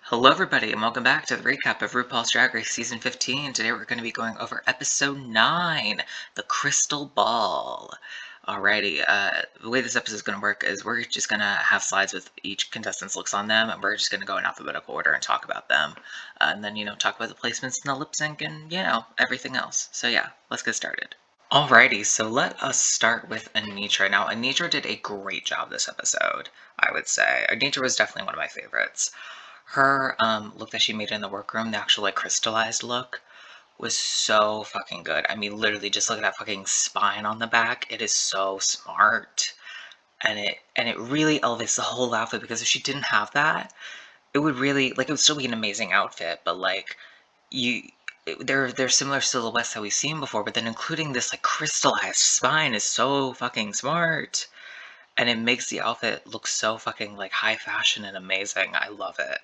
Hello, everybody, and welcome back to the recap of RuPaul's Drag Race Season 15. Today we're going to be going over Episode 9, The Crystal Ball. Alrighty, the way this episode is going to work is we're just going to have slides with each contestant's looks on them, and we're just going to go in alphabetical order and talk about them. And then, talk about the placements and the lip sync and, everything else. So yeah, let's get started. Alrighty, so let us start with Anitra. Now, Anitra did a great job this episode, I would say. Anitra was definitely one of my favorites. Her look that she made in the workroom, the actual like crystallized look, was so fucking good. I mean, literally, just look at that fucking spine on the back. It is so smart, and it really elevates the whole outfit because if she didn't have that, it would really like it would still be an amazing outfit, but like you. They're similar silhouettes that we've seen before, but then including this like crystallized spine is so fucking smart, and it makes the outfit look so fucking like high fashion and amazing. I love it.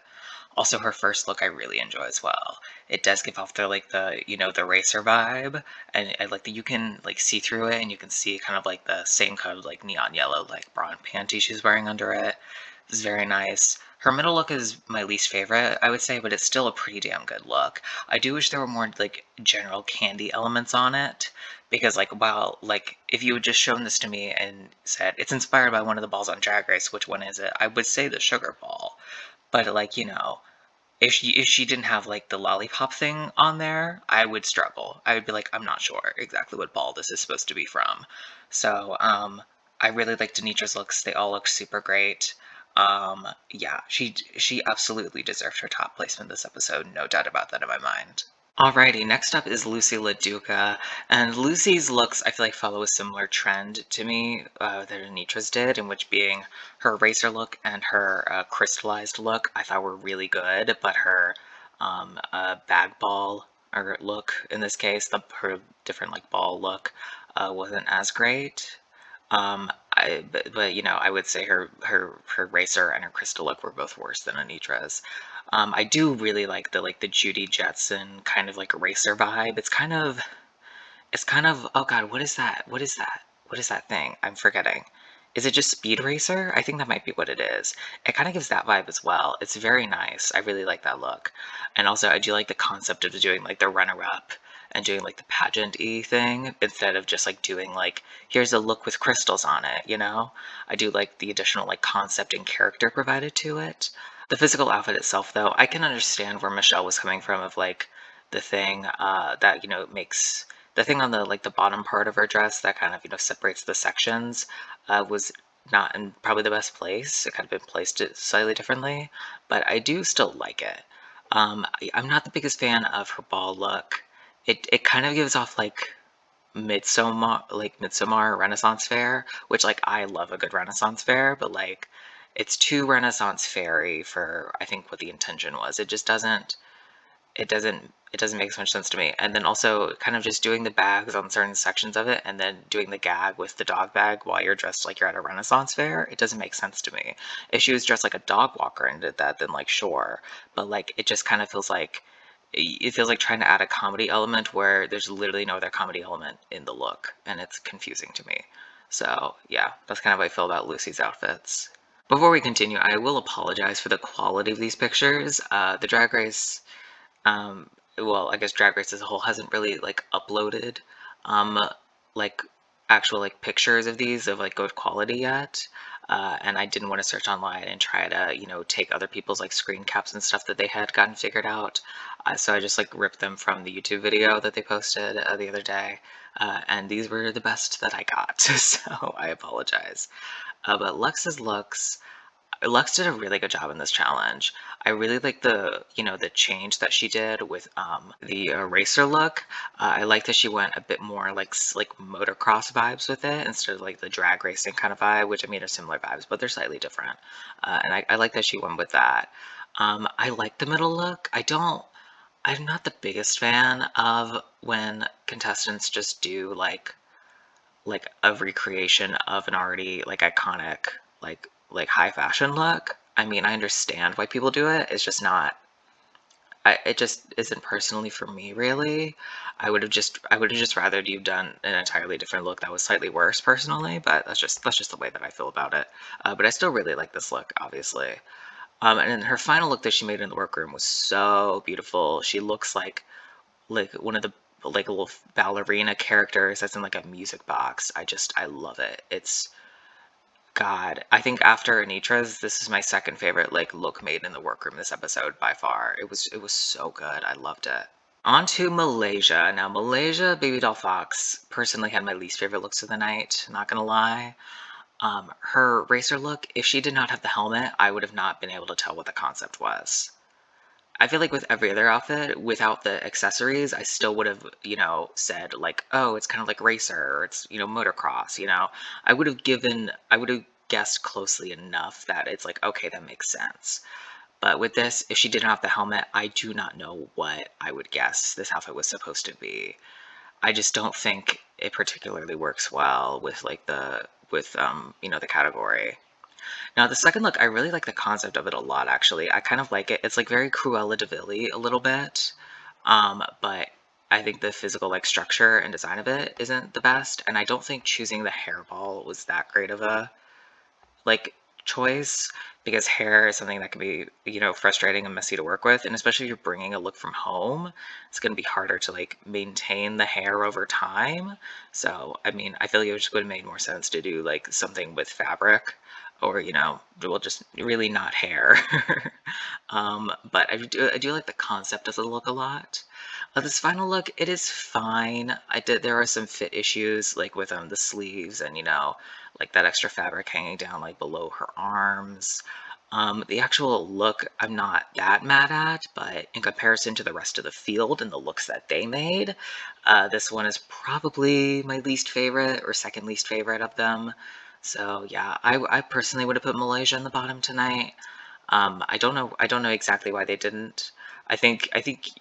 Also, her first look I really enjoy as well. It does give off the racer vibe, and I like that you can like see through it, and you can see kind of like the same kind of like neon yellow like bra and panty she's wearing under it. It's very nice. Her middle look is my least favorite, I would say, but it's still a pretty damn good look. I do wish there were more like general candy elements on it, because like if you had just shown this to me and said it's inspired by one of the balls on Drag Race, which one is it? I would say the sugar ball. But like, if she didn't have like the lollipop thing on there, I would struggle. I would be like, I'm not sure exactly what ball this is supposed to be from. So, I really like Denitra's looks. They all look super great. Yeah, she absolutely deserved her top placement this episode. No doubt about that in my mind. Alrighty, next up is Lucy LaDuca, and Lucy's looks I feel like follow a similar trend to me that Anitra's did, in which being her razor look and her crystallized look I thought were really good, but her bag ball or look in this case, her different like ball look wasn't as great. But I would say her racer and her crystal look were both worse than Anitra's. I do really like the Judy Jetson kind of like racer vibe. It's kind of oh god, what is that? What is that? What is that thing? I'm forgetting. Is it just Speed Racer? I think that might be what it is. It kind of gives that vibe as well. It's very nice. I really like that look. And also I do like the concept of doing like the runner-up and doing like the pageant-y thing instead of just like doing like here's a look with crystals on it. I do like the additional like concept and character provided to it. The physical outfit itself though, I can understand where Michelle was coming from of like the thing that makes the thing on the bottom part of her dress that kind of separates the sections was not in probably the best place. It could have been placed it slightly differently, but I do still like it. I'm not the biggest fan of her ball look. It kind of gives off like Midsommar Renaissance Fair, which like I love a good Renaissance Fair, but like it's too Renaissance fairy for I think what the intention was. It doesn't make so much sense to me. And then also kind of just doing the bags on certain sections of it and then doing the gag with the dog bag while you're dressed like you're at a Renaissance fair, it doesn't make sense to me. If she was dressed like a dog walker and did that, then like sure. But like it just kind of feels like trying to add a comedy element where there's literally no other comedy element in the look, and it's confusing to me. So yeah, that's kind of how I feel about Lucy's outfits. Before we continue, I will apologize for the quality of these pictures. The Drag Race well, I guess Drag Race as a whole hasn't really like uploaded um like actual like pictures of these of like good quality yet. And I didn't want to search online and try to, take other people's like screen caps and stuff that they had gotten figured out. So I just like ripped them from the YouTube video that they posted the other day. And these were the best that I got. So I apologize. But Lux did a really good job in this challenge. I really like the change that she did with the racer look. I like that she went a bit more like motocross vibes with it instead of like the drag racing kind of vibe, which I mean are similar vibes, but they're slightly different. And I like that she went with that. I like the middle look. I'm not the biggest fan of when contestants just do like a recreation of an already like iconic like high fashion look. I mean, I understand why people do it. It's just not. It just isn't personally for me, really. I would have just rather you've done an entirely different look that was slightly worse, personally. But that's just the way that I feel about it. But I still really like this look, obviously. And then her final look that she made in the workroom was so beautiful. She looks like one of the like little ballerina characters that's in like a music box. I love it. It's God. I think after Anitra's, this is my second favorite like look made in the workroom this episode by far. It was so good. I loved it. On to Malaysia. Now, Malaysia, Baby Doll Fox, personally had my least favorite looks of the night, not gonna lie. Her racer look, if she did not have the helmet, I would have not been able to tell what the concept was. I feel like with every other outfit, without the accessories, I still would have, said like, oh, it's kind of like racer, or it's, motocross, I would have guessed closely enough that it's like, okay, that makes sense. But with this, if she didn't have the helmet, I do not know what I would guess this outfit was supposed to be. I just don't think it particularly works well with like the category. Now the second look, I really like the concept of it a lot actually. I kind of like it. It's like very Cruella de Vil a little bit. But I think the physical like structure and design of it isn't the best, and I don't think choosing the hairball was that great of a like choice, because hair is something that can be frustrating and messy to work with, and especially if you're bringing a look from home, it's going to be harder to like maintain the hair over time. So I mean, I feel like it just would have made more sense to do like something with fabric, or well, just really not hair. But I do like the concept of the look a lot. This final look, it is fine. There are some fit issues like with the sleeves, and like that extra fabric hanging down like below her arms. The actual look I'm not that mad at, but in comparison to the rest of the field and the looks that they made, this one is probably my least favorite or second least favorite of them. So yeah, I personally would have put Malaysia in the bottom tonight. I don't know exactly why they didn't. I think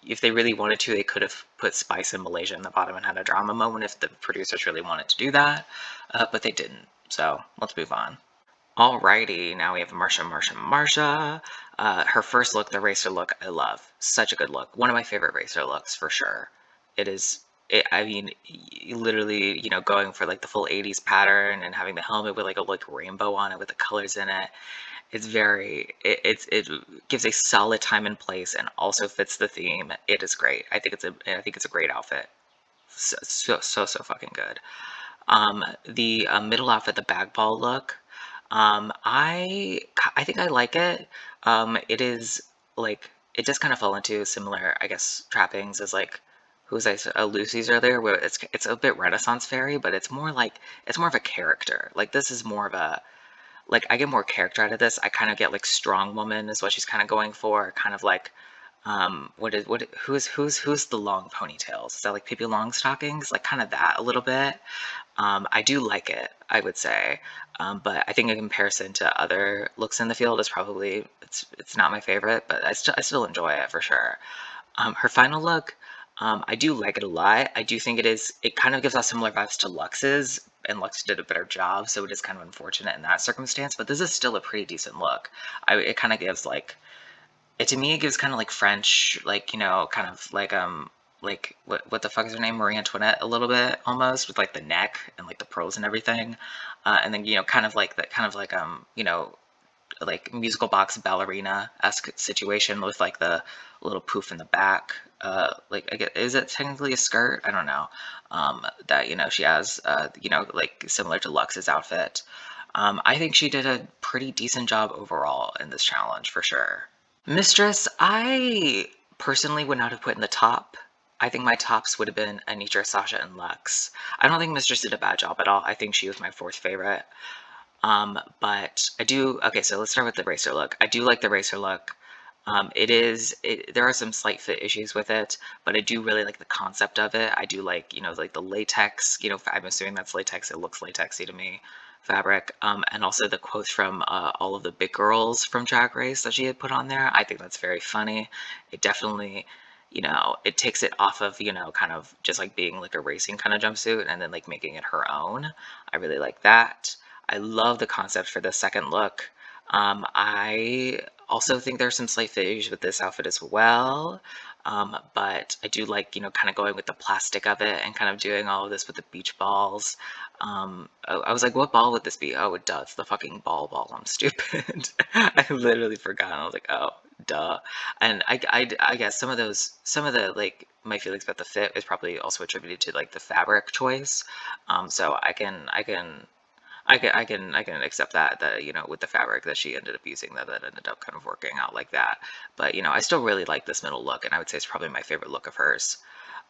if they really wanted to, they could have put Spice and Malaysia in the bottom and had a drama moment if the producers really wanted to do that, but they didn't. So let's move on. Alrighty, now we have Marsha. Her first look, the racer look, I love. Such a good look. One of my favorite racer looks for sure. It is. I mean, literally, going for like the full '80s pattern and having the helmet with like a like rainbow on it with the colors in it. It gives a solid time and place and also fits the theme. It is great. I think it's a great outfit. So fucking good. The middle outfit, the bag ball look. I think I like it. It is like it just kind of fell into similar, I guess, trappings as like who was I Lucy's earlier, where it's a bit Renaissance fairy, but it's more of a character. Like this is more of a like I get more character out of this. I kind of get like strong woman is what she's kind of going for, kind of like who's the long ponytails? Is that like Pippi Longstockings? Like kind of that a little bit. I do like it, I would say, but I think in comparison to other looks in the field, it's not my favorite, but I still enjoy it for sure. Her final look, I do like it a lot. I do think it kind of gives off similar vibes to Lux's, and Lux did a better job, so it is kind of unfortunate in that circumstance, but this is still a pretty decent look. It kind of gives like, to me, it gives kind of like French, like, kind of like what the fuck is her name? Marie Antoinette a little bit almost, with like the neck and like the pearls and everything. And then, kind of like that, kind of like musical box ballerina-esque situation with like the little poof in the back. Like I get, is it technically a skirt? I don't know. That she has, like similar to Lux's outfit. I think she did a pretty decent job overall in this challenge for sure. Mistress, I personally would not have put in the top. I think my tops would have been Anitra, Sasha, and Lux. I don't think Mistress did a bad job at all. I think she was my fourth favorite. But I do. Okay, so let's start with the racer look. I do like the racer look. There are some slight fit issues with it, but I do really like the concept of it. I do like, like the latex, I'm assuming that's latex. It looks latexy to me, fabric. And also the quotes from all of the big girls from Drag Race that she had put on there. I think that's very funny. It definitely, it takes it off of, kind of just like being like a racing kind of jumpsuit and then like making it her own. I really like that. I love the concept for the second look. I also think there's some slight fit issues with this outfit as well. But I do like, kind of going with the plastic of it and kind of doing all of this with the beach balls. I was like, what ball would this be? Oh, it does. The fucking ball. I'm stupid. I literally forgot. I was like, oh, duh. And I guess some of the, like, my feelings about the fit is probably also attributed to, like, the fabric choice. So I can accept that with the fabric that she ended up using, that ended up kind of working out like that. But I still really like this middle look, and I would say it's probably my favorite look of hers.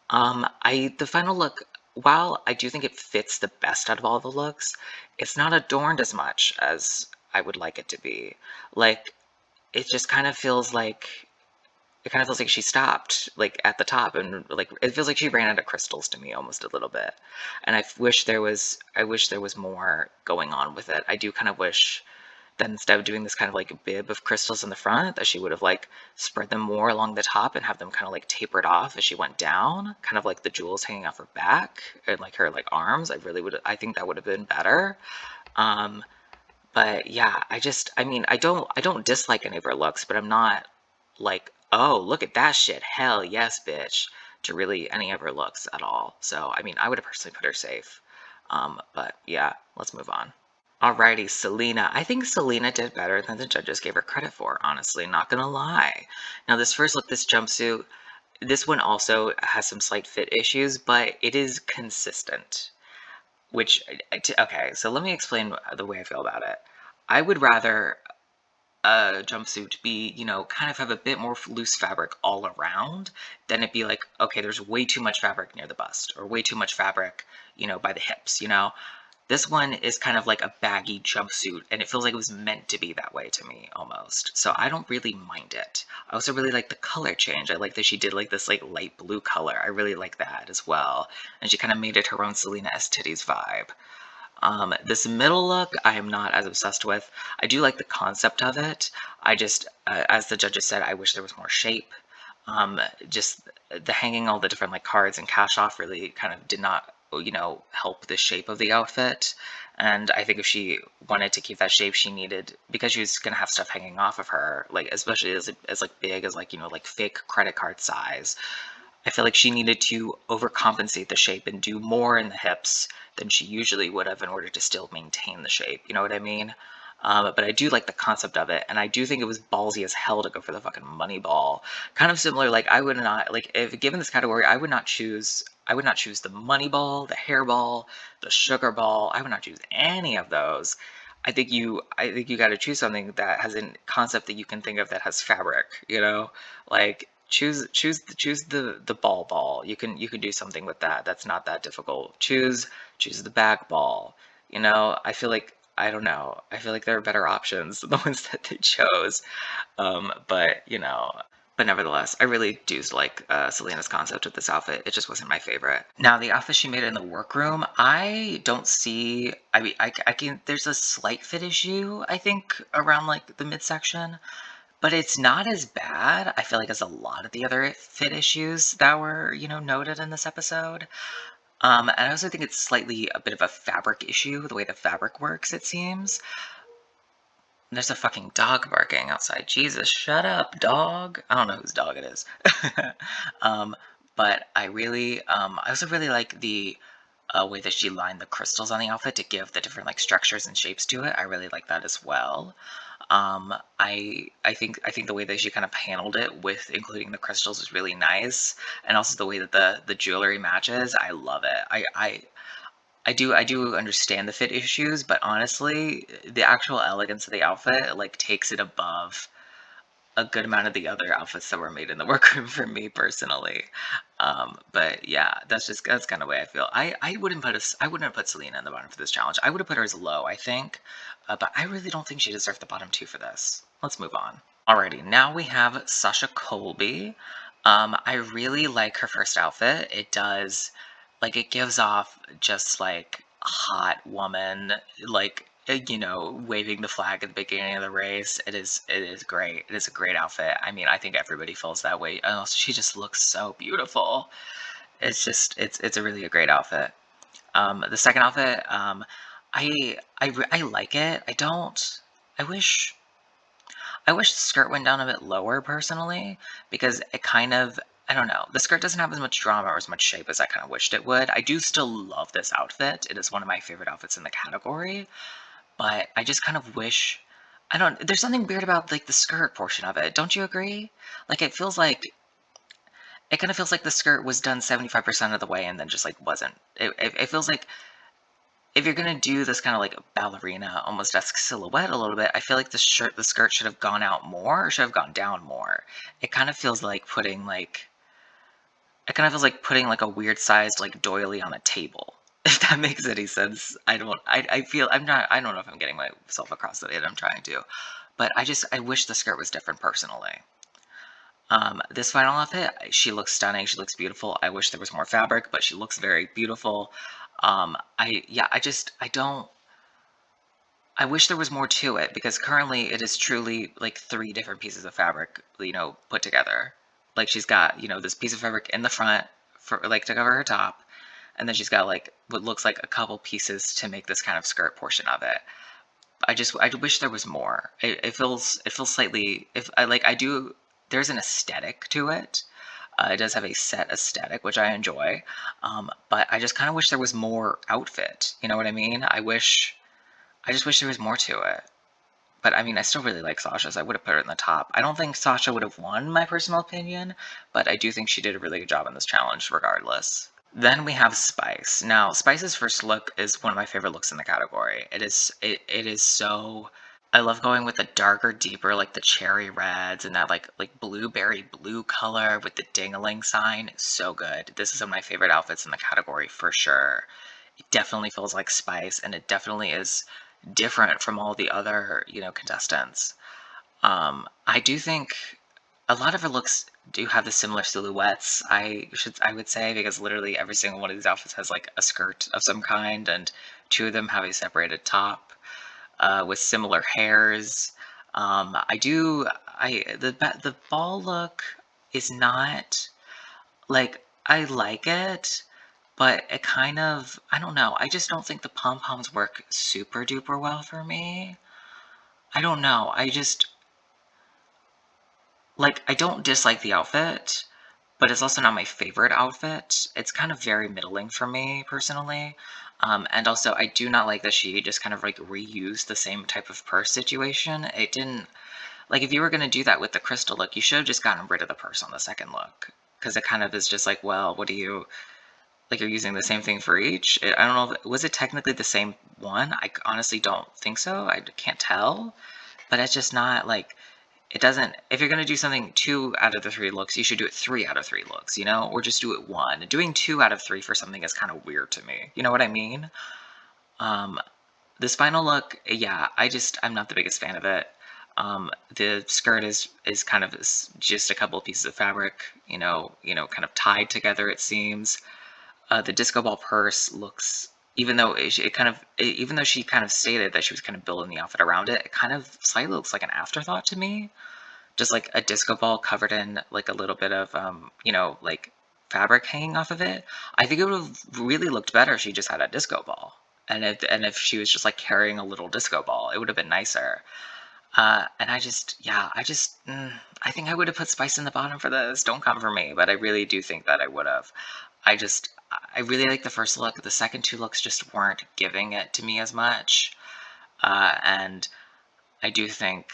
I the final look, while I do think it fits the best out of all the looks, it's not adorned as much as I would like it to be. Like, it just kind of feels like she stopped, like, at the top, and, like, it feels like she ran out of crystals to me almost a little bit. And I wish there was more going on with it. I do kind of wish that instead of doing this kind of like bib of crystals in the front, that she would have, like, spread them more along the top and have them kind of like tapered off as she went down, kind of like the jewels hanging off her back and like her like arms. I think that would have been better. Um, but yeah, I mean, I don't dislike any of her looks, but I'm not like, oh, look at that shit, hell yes, bitch, to really any of her looks at all. So, I mean, I would have personally put her safe. But yeah, let's move on. Alrighty, Selena. I think Selena did better than the judges gave her credit for, honestly, not gonna lie. Now, this first look, this jumpsuit, this one also has some slight fit issues, but it is consistent. Which, okay, so let me explain the way I feel about it. I would rather a jumpsuit be, kind of have a bit more loose fabric all around than it be like, okay, there's way too much fabric near the bust or way too much fabric, by the hips. This one is kind of like a baggy jumpsuit, and it feels like it was meant to be that way to me almost. So I don't really mind it. I also really like the color change. I like that she did like this like light blue color. I really like that as well. And she kind of made it her own Selena S titties vibe. This middle look, I am not as obsessed with. I do like the concept of it. I just, as the judges said, I wish there was more shape. Just the hanging all the different like cards and cash off really kind of did not, help the shape of the outfit. And I think if she wanted to keep that shape, she needed, because she was gonna have stuff hanging off of her, like especially as like big as like like fake credit card size. I feel like she needed to overcompensate the shape and do more in the hips than she usually would have in order to still maintain the shape. You know what I mean? But I do like the concept of it, and I do think it was ballsy as hell to go for the fucking money ball. Kind of similar, like I would not like if given this category, I would not choose. I would not choose the money ball, the hair ball, the sugar ball. I would not choose any of those. I think you got to choose something that has a concept that you can think of that has fabric. Like choose the ball. You can do something with that. That's not that difficult. Choose the back ball. I feel like I don't know. I feel like there are better options than the ones that they chose. But nevertheless, I really do like Selena's concept of this outfit. It just wasn't my favorite. Now, the outfit she made in the workroom, I don't see. I mean, I can. There's a slight fit issue, I think, around like the midsection, but it's not as bad, I feel like, as a lot of the other fit issues that were, noted in this episode. And I also think it's slightly a bit of a fabric issue, the way the fabric works, it seems. There's a fucking dog barking outside. Jesus, shut up, dog. I don't know whose dog it is. um, but I also really like the way that she lined the crystals on the outfit to give the different like structures and shapes to it. I really like that as well. I think the way that she kind of handled it with including the crystals is really nice, and also the way that the jewelry matches. I love it. I do understand the fit issues, but honestly, the actual elegance of the outfit like takes it above a good amount of the other outfits that were made in the workroom for me personally. But yeah, that's kind of the way I feel. I wouldn't have put Selena in the bottom for this challenge. I would have put her as low, I think, but I really don't think she deserved the bottom two for this. Let's move on. Alrighty, now we have Sasha Colby. I really like her first outfit. It does, like, it gives off just like hot woman, like, waving the flag at the beginning of the race. It is great. It is a great outfit. I mean, I think everybody feels that way. And also, she just looks so beautiful. It's a really a great outfit. The second outfit, I like it. I don't. I wish. I wish the skirt went down a bit lower personally, because it kind of, I don't know, the skirt doesn't have as much drama or as much shape as I kind of wished it would. I do still love this outfit. It is one of my favorite outfits in the category, but I just kind of wish, I don't, there's something weird about like the skirt portion of it. Don't you agree? Like it kind of feels like the skirt was done 75% of the way and then just like wasn't. It feels like if you're gonna do this kind of like ballerina, almost esque silhouette a little bit, I feel like the skirt should have gone out more or should have gone down more. It kind of feels like putting like a weird sized like doily on a table. If that makes any sense. I feel I don't know if I'm getting myself across the way that I'm trying to, but I wish the skirt was different personally. This final outfit, she looks stunning. She looks beautiful. I wish there was more fabric, but she looks very beautiful. Yeah, I don't. I wish there was more to it because currently it is truly like three different pieces of fabric, put together. Like she's got, this piece of fabric in the front for like to cover her top, and then she's got like what looks like a couple pieces to make this kind of skirt portion of it. I wish there was more. It feels slightly if I like I do there's an aesthetic to it. It does have a set aesthetic, which I enjoy. But I just kind of wish there was more outfit. You know what I mean? I just wish there was more to it. But I mean, I still really like Sasha's. I would have put her in the top. I don't think Sasha would have won, my personal opinion, but I do think she did a really good job in this challenge, regardless. Then we have Spice. Now, Spice's first look is one of my favorite looks in the category. It is so. I love going with the darker, deeper, like the cherry reds and that like blueberry blue color with the ding-a-ling sign. So good. This is one of my favorite outfits in the category for sure. It definitely feels like Spice, and it definitely is different from all the other, contestants. I do think a lot of her looks do have the similar silhouettes. I would say because literally every single one of these outfits has like a skirt of some kind, and two of them have a separated top with similar hairs. I do. The ball look is not like I like it, but it kind of I don't know. I just don't think the pom poms work super duper well for me. I don't know. I don't dislike the outfit, but it's also not my favorite outfit. It's kind of very middling for me personally. And also, I do not like that she just kind of like reused the same type of purse situation. It didn't like if you were gonna do that with the crystal look, you should have just gotten rid of the purse on the second look because it kind of is just like, well, what do you like? You're using the same thing for each. I don't know. Was it technically the same one? I honestly don't think so. I can't tell, but it's just not like it doesn't if you're gonna do something 2 out of the 3 looks, you should do it 3 out of 3 looks, or just do it 1. Doing 2 out of 3 for something is kinda weird to me, you know what I mean? Um, this final look, yeah, I'm not the biggest fan of it. The skirt is kind of just a couple of pieces of fabric, kind of tied together, it seems. The disco ball purse looks even though she kind of stated that she was kind of building the outfit around it, it kind of slightly looks like an afterthought to me just like a disco ball covered in like a little bit of like fabric hanging off of it. I think it would have really looked better if she just had a disco ball. And if she was just like carrying a little disco ball, it would have been nicer. And I think I would have put Spice in the bottom for this. Don't come for me, but I really do think that I would have. I really like the first look. The second two looks just weren't giving it to me as much. And I do think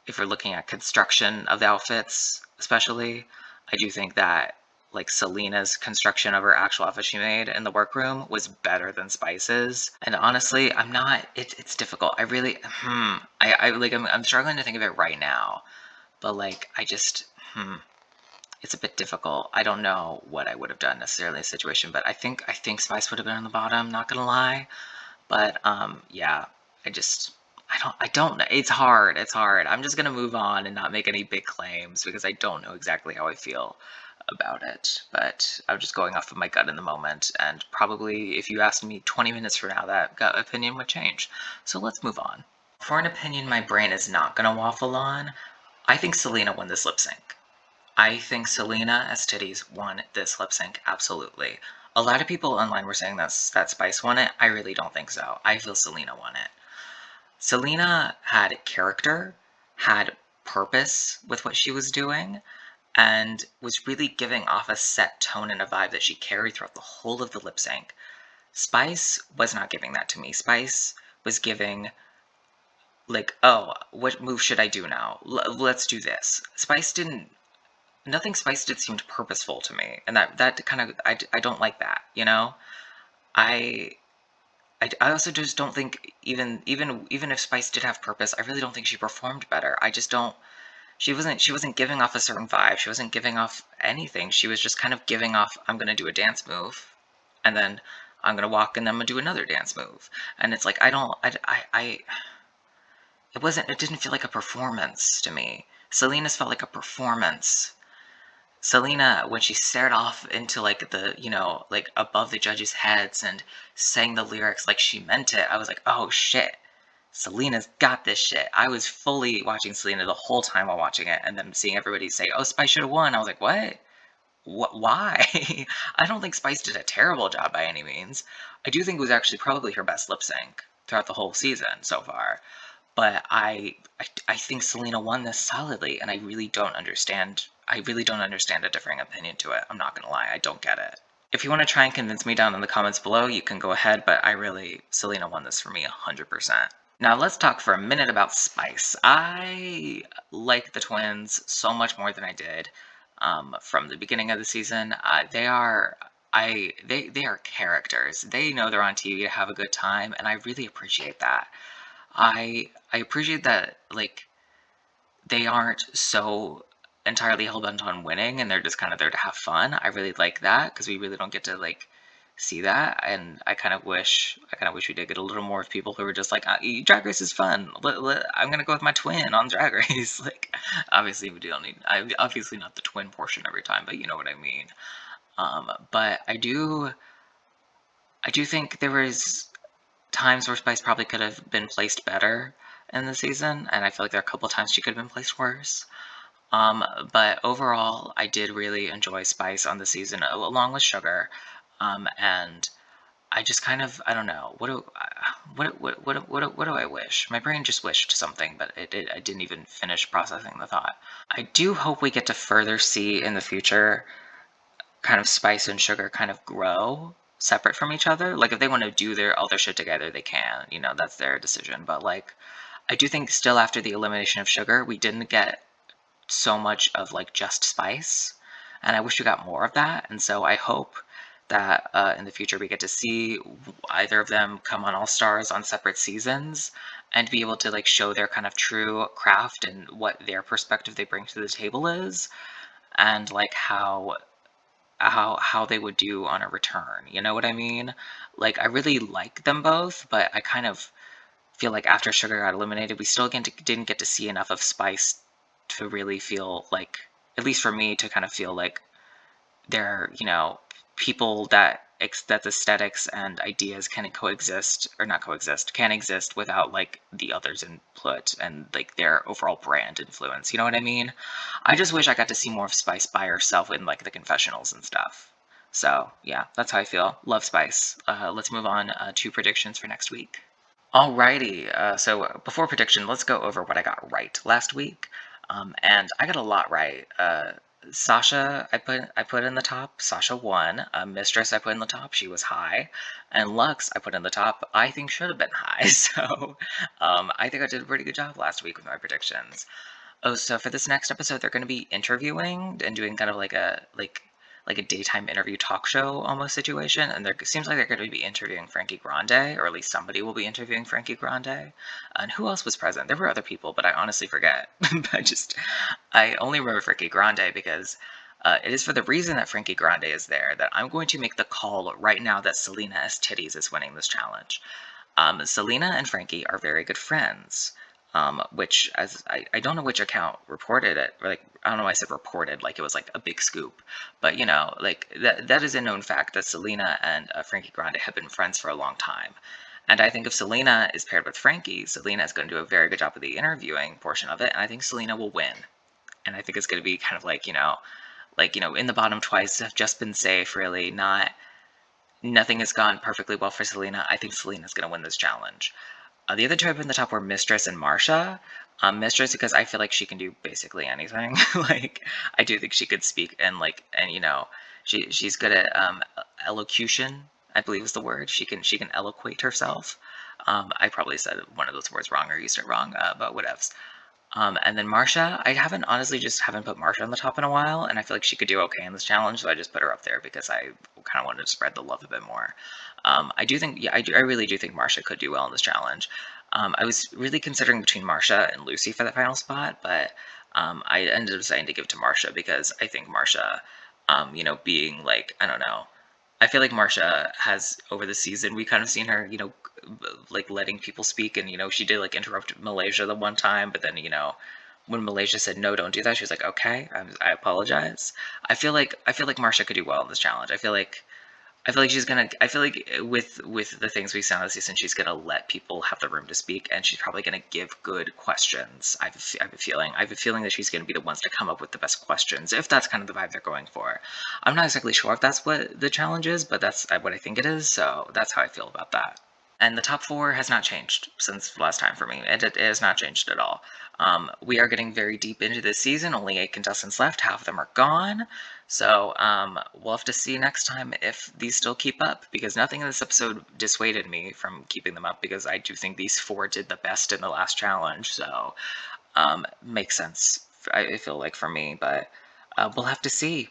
if we're looking at construction of the outfits, especially, I do think that like Selena's construction of her actual outfit she made in the workroom was better than Spice's. And honestly, I'm not. It's difficult. I really, I like. I'm struggling to think of it right now. But like, it's a bit difficult. I don't know what I would have done necessarily in this situation, but I think Spice would have been on the bottom. Not gonna lie. But yeah, I don't know. It's hard. It's hard. I'm just gonna move on and not make any big claims because I don't know exactly how I feel about it. But I'm just going off of my gut in the moment, and probably if you asked me 20 minutes from now, that gut opinion would change. So let's move on. For an opinion my brain is not gonna waffle on, I think Selena won this lip sync. I think Selena as Titties won this lip sync, absolutely. A lot of people online were saying that Spice won it. I really don't think so. I feel Selena won it. Selena had character, had purpose with what she was doing and was really giving off a set tone and a vibe that she carried throughout the whole of the lip sync. Spice was not giving that to me. Spice was giving, like, oh, what move should I do now? Let's do this. Spice didn't. Nothing Spice did seemed purposeful to me, and that kind of I don't like that. I I also just don't think even if Spice did have purpose, I really don't think she performed better. I just don't. She wasn't giving off a certain vibe. She wasn't giving off anything. She was just kind of giving off, I'm gonna do a dance move, and then I'm gonna walk and then I'm gonna do another dance move. And it's like I don't I it didn't feel like a performance to me. Selena's felt like a performance. Selena, when she stared off into like like above the judges' heads and sang the lyrics like she meant it, I was like, oh shit. Selena's got this shit. I was fully watching Selena the whole time while watching it, and then seeing everybody say, "Oh, Spice should have won." I was like, "What? What? Why?" I don't think Spice did a terrible job by any means. I do think it was actually probably her best lip sync throughout the whole season so far. But I think Selena won this solidly, and I really don't understand. I really don't understand a differing opinion to it. I'm not gonna lie, I don't get it. If you want to try and convince me down in the comments below, you can go ahead. But Selena won this for me 100%. Now let's talk for a minute about Spice. I like the twins so much more than I did from the beginning of the season. They are characters. They know they're on TV to have a good time, and I really appreciate that. I appreciate that, like, they aren't so entirely hell bent on winning, and they're just kind of there to have fun. I really like that because we really don't get to like see that, and I kind of wish we did get a little more of people who were just like, Drag Race is fun. I'm gonna go with my twin on Drag Race. Like, obviously we don't need, obviously not the twin portion every time, but you know what I mean. But I do think there was times where Spice probably could have been placed better in the season, and I feel like there are a couple times she could have been placed worse. But overall, I did really enjoy Spice on the season, along with Sugar. And I just kind of, I don't know, what do I wish? My brain just wished something, but I didn't even finish processing the thought. I do hope we get to further see in the future kind of Spice and Sugar kind of grow separate from each other. Like, if they want to do all their shit together, they can. That's their decision. But like, I do think still after the elimination of Sugar, we didn't get so much of like just Spice, and I wish we got more of that. And so I hope that in the future we get to see either of them come on All Stars on separate seasons and be able to like show their kind of true craft and what their perspective they bring to the table is, and like how they would do on a return. You know what I mean? Like, I really like them both, but I kind of feel like after Sugar got eliminated, we still didn't get to see enough of Spice to really feel like, at least for me, to kind of feel like they're, people that aesthetics and ideas can coexist, or not coexist, can exist without like the others' input and like their overall brand influence. You know what I mean? I just wish I got to see more of Spice by herself in like the confessionals and stuff. So yeah, that's how I feel. Love Spice. Let's move on to predictions for next week. Alrighty, so before prediction, let's go over what I got right last week. And I got a lot right. Sasha, I put in the top. Sasha won. Mistress, I put in the top. She was high, and Lux, I put in the top. I think should have been high. So, I think I did a pretty good job last week with my predictions. Oh, so for this next episode, they're going to be interviewing and doing kind of like a daytime interview talk show almost situation, and there seems like they're going to be interviewing Frankie Grande, or at least somebody will be interviewing Frankie Grande. And who else was present? There were other people, but I honestly forget. I only remember Frankie Grande because it is for the reason that Frankie Grande is there that I'm going to make the call right now that Selena S. Titties is winning this challenge. Selena and Frankie are very good friends. Which, as I don't know which account reported it, or like, I don't know why I said reported, like it was like a big scoop, but like that is a known fact that Selena and Frankie Grande have been friends for a long time. And I think if Selena is paired with Frankie, Selena is going to do a very good job of the interviewing portion of it, and I think Selena will win. And I think it's going to be kind of like, in the bottom twice, have just been safe, really, nothing has gone perfectly well for Selena. I think Selena's going to win this challenge. The other two I put in the top were Mistress and Marsha. Mistress, because I feel like she can do basically anything. Like, I do think she could speak and, like, and, she's good at, elocution, I believe is the word. She can eloquate herself. I probably said one of those words wrong or used it wrong, but whatevs. And then Marsha, I haven't honestly just haven't put Marsha on the top in a while, and I feel like she could do okay in this challenge, so I just put her up there because I kind of wanted to spread the love a bit more. I do think, yeah, I really do think Marsha could do well in this challenge. I was really considering between Marsha and Lucy for that final spot, but I ended up deciding to give to Marsha because I think Marsha, being like, I don't know, I feel like Marsha has over the season we kind of seen her, like letting people speak, and she did like interrupt Malaysia the one time, but then when Malaysia said no, don't do that, she was like, okay, I apologize. I feel like Marsha could do well in this challenge. I feel like she's gonna. I feel like with the things we saw this season, she's gonna let people have the room to speak, and she's probably gonna give good questions. I have a feeling. I have a feeling that she's gonna be the ones to come up with the best questions, if that's kind of the vibe they're going for. I'm not exactly sure if that's what the challenge is, but that's what I think it is. So that's how I feel about that. And the top four has not changed since last time for me. It has not changed at all. We are getting very deep into this season. Only 8 contestants left. Half of them are gone. So we'll have to see next time if these still keep up. Because nothing in this episode dissuaded me from keeping them up. Because I do think these four did the best in the last challenge. So makes sense. I feel like for me, but we'll have to see.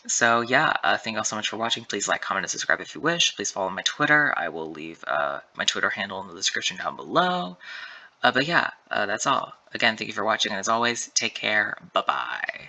So yeah, thank you all so much for watching. Please like, comment, and subscribe if you wish. Please follow my Twitter. I will leave my Twitter handle in the description down below. But yeah, that's all. Again, thank you for watching, and as always, take care. Bye-bye.